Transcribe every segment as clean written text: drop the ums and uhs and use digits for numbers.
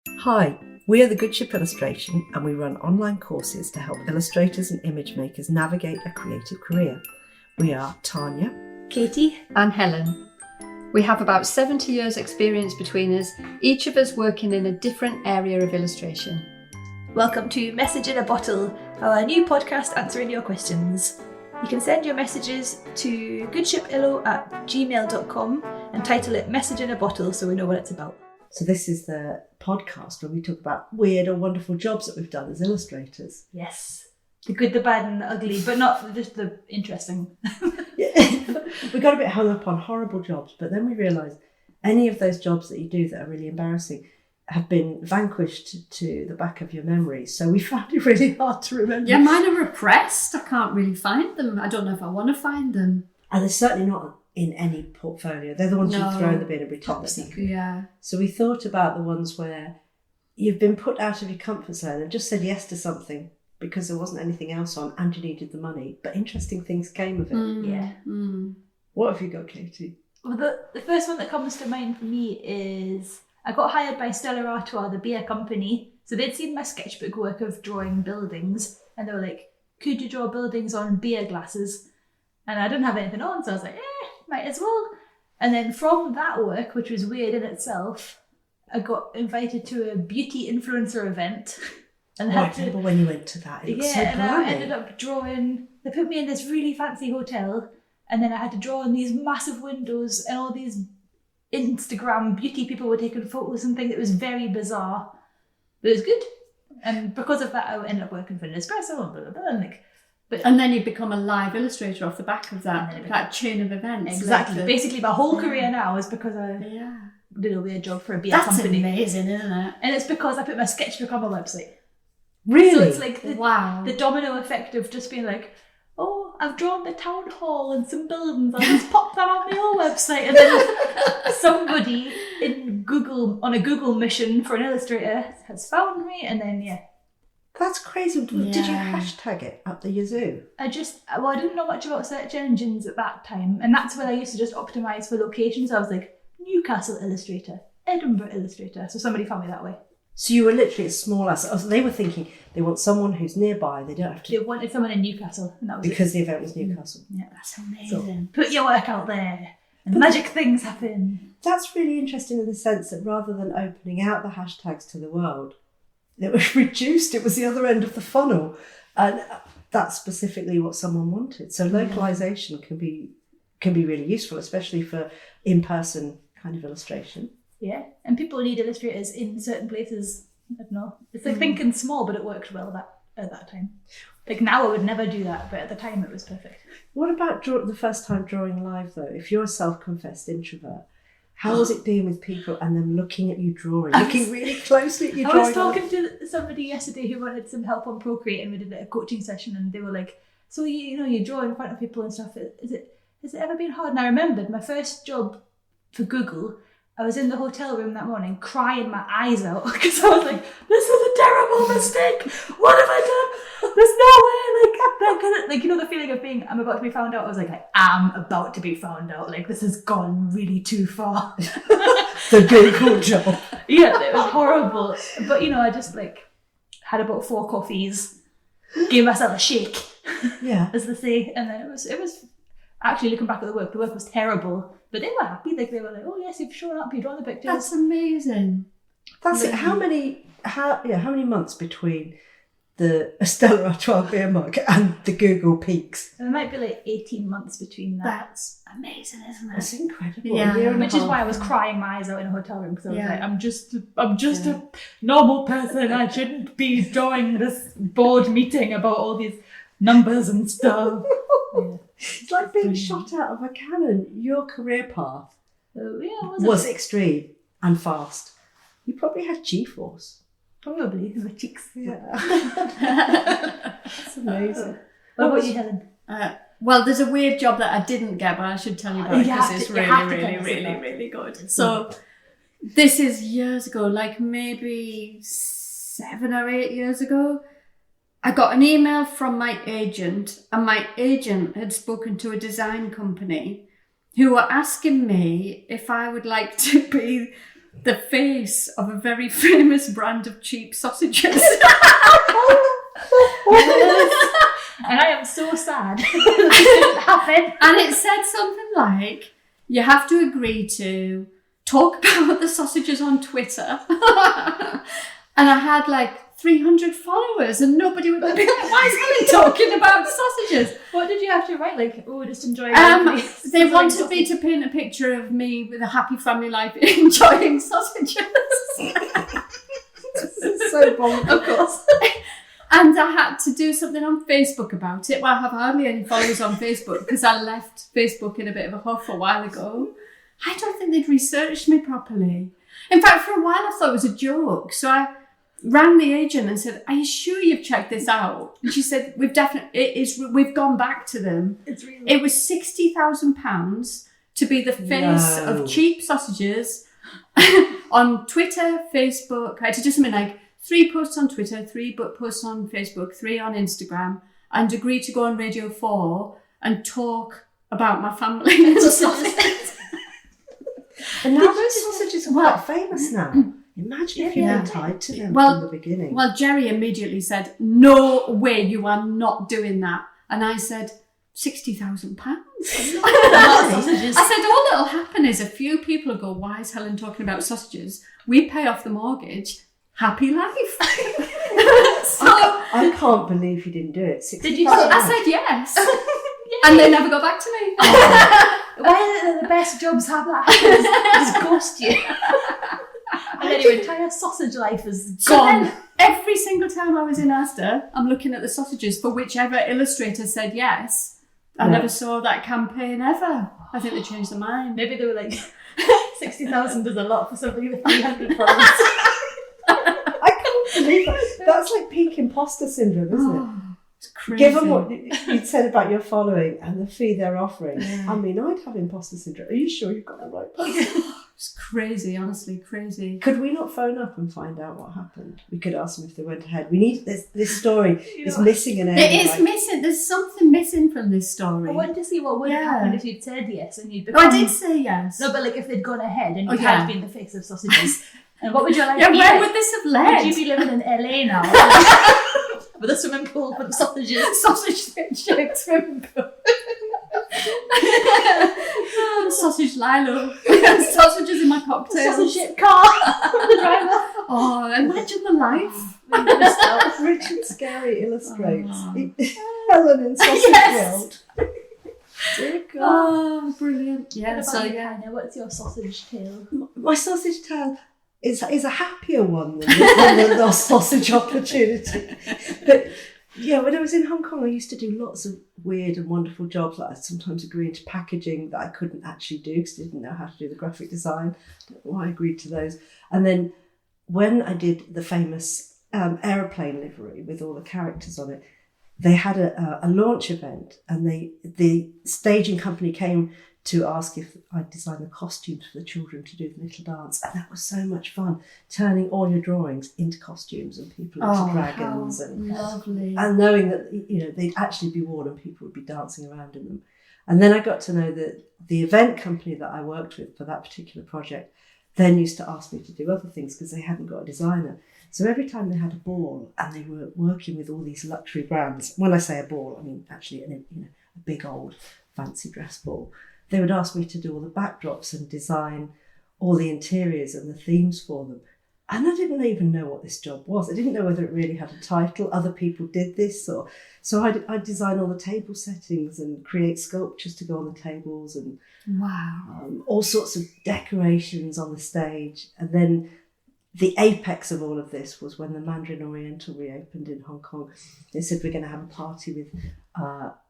Hi, we are the Good Ship Illustration and we run online courses to help illustrators and image makers navigate a creative career. We are Tania, Katie and Helen. We have about 70 years experience between us, each of us working in a different area of illustration. Welcome to Message in a Bottle, our new podcast answering your questions. You can send your messages to goodshipillo@gmail.com and title it Message in a Bottle so we know what it's about. So this is the podcast where we talk about weird or wonderful jobs that we've done as illustrators. Yes. The good, the bad and the ugly, but not just the interesting. We got a bit hung up on horrible jobs, but then we realised any of those jobs that you do that are really embarrassing have been vanquished to the back of your memory. So we found it really hard to remember. Yeah, mine are repressed. I can't really find them. I don't know if I want to find them. And they're certainly not in any portfolio. They're the ones you throw in the bin and pretend. Top secret. Yeah. So we thought about the ones where you've been put out of your comfort zone and just said yes to something because there wasn't anything else on and you needed the money, but interesting things came of it. Yeah. What have you got, Katie? Well, the first one that comes to mind for me is I got hired by Stella Artois, the beer company. So they'd seen my sketchbook work of drawing buildings and they were like, could you draw buildings on beer glasses? And I didn't have anything on, so I was like, might as well. And then from that work, which was weird in itself, I got invited to a beauty influencer event. And I remember when you went to that. It was so and blimey. I ended up drawing, they put me in this really fancy hotel and then I had to draw on these massive windows and all these Instagram beauty people were taking photos and things. It was very bizarre, but it was good. And because of that, I ended up working for Nespresso and blah, blah, blah. And then you become a live illustrator off the back of that chain of events. Exactly. Basically, my whole career now is because I did a weird job for a beer company. That's amazing, isn't it? And it's because I put my sketchbook on my website. Really? So it's like the domino effect of just being like, oh, I've drawn the town hall and some buildings. I'll just pop that on my own website. And then somebody in Google, on a Google mission for an illustrator, has found me. And then, That's crazy. Did you hashtag it up the yazoo? I didn't know much about search engines at that time. And that's when I used to just optimise for locations. I was like, Newcastle illustrator, Edinburgh illustrator. So somebody found me that way. So you were literally a small asset. Oh, so they were thinking they want someone who's nearby. They don't have to. They wanted someone in Newcastle. And that was because the event was Newcastle. Yeah, that's amazing. So, put your work out there and magic things happen. That's really interesting in the sense that rather than opening out the hashtags to the world, it was reduced. It was the other end of the funnel. And that's specifically what someone wanted. So localization can be really useful, especially for in-person kind of illustration. Yeah, and people need illustrators in certain places. I don't know. It's like thinking small, but it worked well at that time. Like now I would never do that, but at the time it was perfect. What about the first time drawing live though? If you're a self-confessed introvert, how was it being with people and them looking at you drawing, looking really closely at you drawing? I was talking to somebody yesterday who wanted some help on Procreate and we did a coaching session and they were like, so you draw in front of people and stuff. Has it ever been hard? And I remembered my first job for Google, I was in the hotel room that morning crying my eyes out because I was like, this is a terrible mistake. What have I done? There's no way. The feeling of being, I'm about to be found out. I was like, I am about to be found out. Like, this has gone really too far. The Google job. Yeah, it was horrible. But, I just had about 4 coffees, gave myself a shake, as they say. And then it was actually looking back at the work was terrible. But they were happy. They were like, oh yes, you've shown up, you've drawn the pictures. That's amazing. That's it. How many months between the Stella Artois beer mug and the Google peaks? There might be 18 months between that. That's amazing, isn't it? That's incredible. Yeah. Which is why I was crying my eyes out in a hotel room because I was like, I'm just a normal person. I shouldn't be drawing this board meeting about all these numbers and stuff. It's like being shot out of a cannon. Your career path was extreme and fast. You probably had G-force. Probably in my cheeks. Yeah. That's amazing. What about you, Helen? Well, there's a weird job that I didn't get, but I should tell you about it because it's really good. So this is years ago, maybe 7 or 8 years ago. I got an email from my agent, and my agent had spoken to a design company who were asking me if I would like to be the face of a very famous brand of cheap sausages. And I am so sad that this didn't happen. And it said something like, you have to agree to talk about the sausages on Twitter. And I had like 300 followers and nobody would be like, why is Helen talking about sausages? What did you have to write? Like, oh, just enjoying They wanted me to paint a picture of me with a happy family life enjoying sausages. This is so bonkers. Of course. And I had to do something on Facebook about it. Well, I have hardly any followers on Facebook because I left Facebook in a bit of a huff a while ago. I don't think they'd researched me properly. In fact, for a while I thought it was a joke. So I rang the agent and said, "Are you sure you've checked this out?" And she said, "We've gone back to them. It's really... It was £60,000 to be the face of cheap sausages on Twitter, Facebook. I had to do something like 3 posts on Twitter, 3 posts on Facebook, 3 on Instagram, and agree to go on Radio 4 and talk about my family and sausages." And now those sausages are quite famous now. Imagine if you were tied to them from the beginning. Well, Jerry immediately said, "No way, you are not doing that." And I said, £60,000. I said, all that'll happen is a few people will go, "Why is Helen talking about sausages?" We pay off the mortgage. Happy life. So I can't believe you didn't do it. Did you? I said yes. And they never got back to me. Why do the best jobs have that happen? Just ghost you. And then your entire sausage life is gone. So then, every single time I was in Asda, I'm looking at the sausages for whichever illustrator said yes. I never saw that campaign ever. I think they changed their mind. Maybe they were like, 60,000 is a lot for somebody with 300 followers. I can't believe that. That's like peak imposter syndrome, isn't it? It's crazy. Given what you'd said about your following and the fee they're offering, I mean, I'd have imposter syndrome. Are you sure you've got the right person? It's crazy, honestly, crazy. Could we not phone up and find out what happened? We could ask them if they went ahead. We need this story is missing an area. It is missing. There's something missing from this story. I wanted to see what would have happened if you'd said yes and you'd become... Oh, I did say yes. No, but like if they'd gone ahead and you had been the face of sausages. And what would your life be? Where would this have led? Would you be living in LA now? With a swimming pool for the sausages? Sausage-shaped swimming pool. Sausage Lilo. Sausages in my cocktail. Sausage-shaped car. The driver. Oh, imagine the life. Richard Scary illustrates Helen and Sausage World. Dear God. Oh, brilliant. Yeah, What about you, Tania? What's your sausage tale? My sausage tale is a happier one than the sausage opportunity. But yeah, when I was in Hong Kong, I used to do lots of weird and wonderful jobs. Like I'd sometimes agree into packaging that I couldn't actually do because I didn't know how to do the graphic design. I don't know why I agreed to those. And then when I did the famous aeroplane livery with all the characters on it, they had a launch event, and the staging company came to ask if I'd design the costumes for the children to do the little dance. And that was so much fun, turning all your drawings into costumes and people into dragons. And lovely. And knowing that, they'd actually be worn and people would be dancing around in them. And then I got to know that the event company that I worked with for that particular project then used to ask me to do other things because they hadn't got a designer. So every time they had a ball and they were working with all these luxury brands, when I say a ball, I mean actually a big old fancy dress ball, they would ask me to do all the backdrops and design all the interiors and the themes for them. And I didn't even know what this job was. I didn't know whether it really had a title. Other people did this. So I'd design all the table settings and create sculptures to go on the tables and all sorts of decorations on the stage. And then the apex of all of this was when the Mandarin Oriental reopened in Hong Kong. They said, we're going to have a party with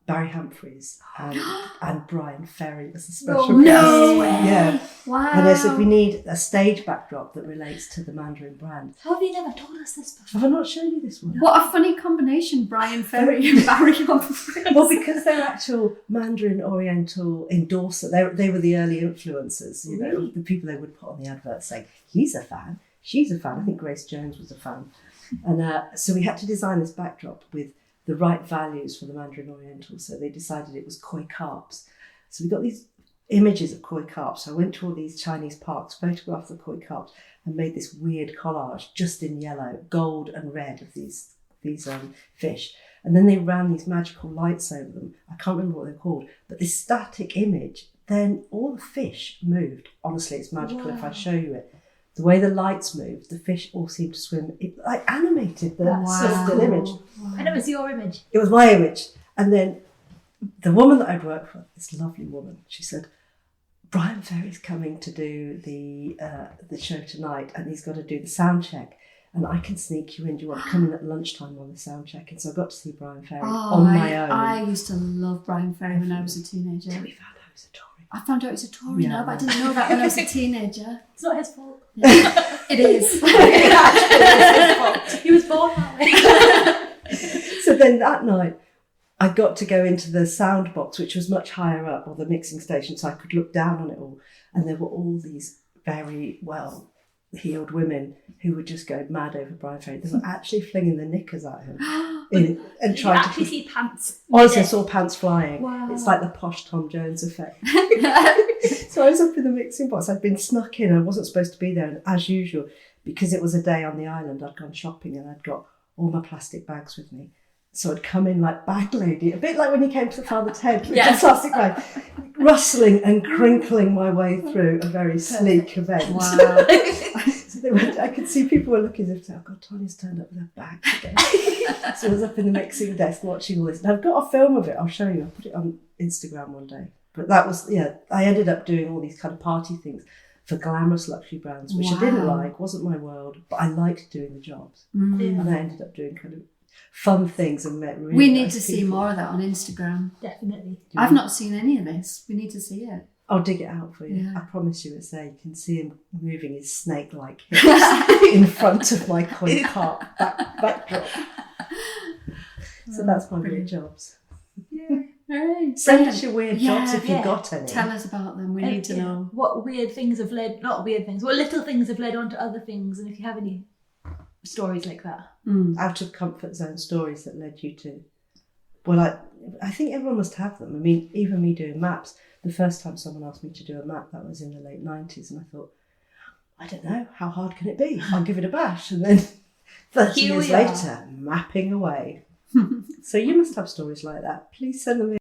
Barry Humphries and Bryan Ferry as a special guest. No way! Yeah. Wow. And they said, we need a stage backdrop that relates to the Mandarin brand. How have you never told us this before? Have I not shown you this one? What a funny combination, Bryan Ferry and Barry Humphries. Well, because they're actual Mandarin Oriental endorser. They were the early influencers, Really? the people they would put on the advert saying, he's a fan, she's a fan. I think Grace Jones was a fan. And so we had to design this backdrop with the right values for the Mandarin Oriental. So they decided it was koi carps. So we got these images of koi carps. So I went to all these Chinese parks, photographed the koi carps, and made this weird collage just in yellow, gold and red of these fish. And then they ran these magical lights over them. I can't remember what they're called, but this static image, then all the fish moved. Honestly, it's magical if I show you it. The way the lights moved, the fish all seemed to swim. It like animated the still image. Wow. And it was your image. It was my image. And then the woman that I'd worked for, this lovely woman, she said, Bryan Ferry's coming to do the show tonight, and he's got to do the sound check. And I can sneak you in. Do you want to come in at lunchtime on the sound check? And so I got to see Bryan Ferry on my own. I used to love Bryan Ferry when I was a teenager. Till we found out he was a Tory. I found out he was a Tory now, but I didn't know that when I was a teenager. It's not his fault. It is. He was born that way. So then that night, I got to go into the sound box, which was much higher up, or the mixing station, so I could look down on it all. And there were all these very well-heeled women who would just go mad over Bryan Ferry. They were actually flinging the knickers at him and trying to actually see pants. Honestly, I saw pants flying. Wow. It's like the posh Tom Jones effect. So I was up in the mixing box. I'd been snuck in. I wasn't supposed to be there. And as usual, because it was a day on the island, I'd gone shopping and I'd got all my plastic bags with me. So I'd come in like bag lady, a bit like when you came to the Father Ted with the plastic bag, rustling and crinkling my way through a very sleek event. Wow. So I could see people were looking as if, oh God, Tania's turned up with her bag again. So I was up in the mixing desk watching all this. And I've got a film of it, I'll show you. I'll put it on Instagram one day. But that was, I ended up doing all these kind of party things for glamorous luxury brands, which I didn't like, wasn't my world, but I liked doing the jobs. And I ended up doing kind of fun things and met really We need nice to see people. more of that on Instagram. Definitely. I've not seen any of this. We need to see it. I'll dig it out for you. Yeah. I promise you it's there. You can see him moving his snake-like hips in front of my koi carp backdrop. So that's my weird jobs. Yeah. All right. Send us your weird jobs if you've got any. Tell us about them. We need to know. What weird things have led, not weird things, what little things have led on to other things, and if you have any stories like that. Out of comfort zone stories that led you to. Well, I think everyone must have them. I mean, even me doing maps, the first time someone asked me to do a map, that was in the late 90s, and I thought, I don't know, how hard can it be? I'll give it a bash. And then 30 years later, mapping away. So you must have stories like that. Please send them in.